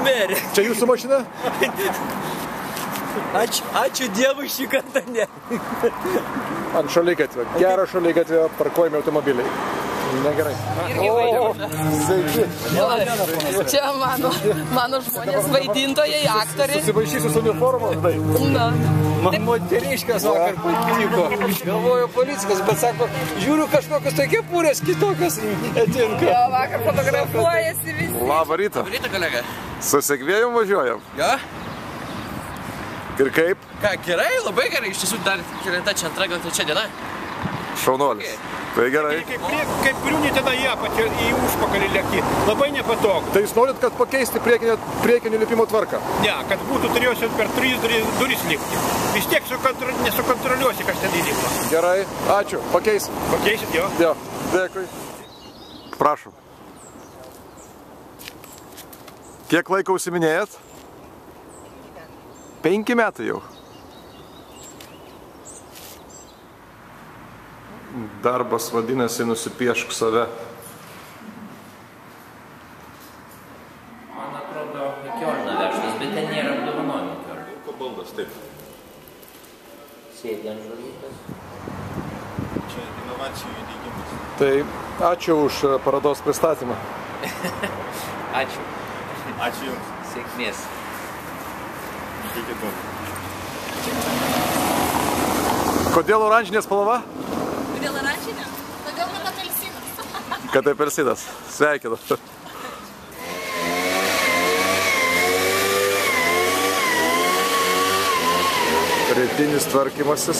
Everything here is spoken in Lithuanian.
merė. Čia jūsų mašina? Ačiū Dievui šį kartą ne. Ant šaligatvio. Gero šaligatvio parkuojami automobiliai. Negerai. Sveiki. Čia mano žmonės, vaidintojai, aktoriai. Susivaišysiu su uniformu. Na. Moteriškas vakar patiko. Galvoju policijos, bet sako, žiūriu kažkokios tokie pūrės kitokios atinka. Jo, vakar fotografuojasi visi. Labą rytą. Labą rytą, kolega. Su Segvėjum važiuojam. Jo? Ir kaip? Ką, gerai, labai gerai. Iš tiesų dar kelinta čia antra, gal trečia diena. Šaunuolis. Tai gerai. Kaip griūni tada į apačią, į užpakalį lėki. Labai nepatogu. Tai jūs norit, kad pakeisti priekinio lipimo tvarką? Ne, kad būtų turėjusi per 3 duris lipti. Vis tiek nesukontroliuosi, kas ten įlipa. Gerai, ačiū. Pakeisim. Pakeisit, jo? Jo, dėkui. Prašom. Kiek laiko užsiminėjat? 5 metai jau. Darbas vadinasi nusipiešk save. Man atrodo, Kiorna vežtas, bet ten nėra apdovanojimo Kiorna. Vilko baldas, taip. Sėdi ant žuvytės. Čia inovacijų įdėgymas. Tai ačiū už parodos pristatymą. Ačiū. Ačiū Jums. Sėkmės. Sveiki daug. Kodėl oranžinė spalva? Kodėl oranžinė? Todėl, kad apelsinas. Kad apelsinas. Sveikinu. Rytinis tvarkymasis.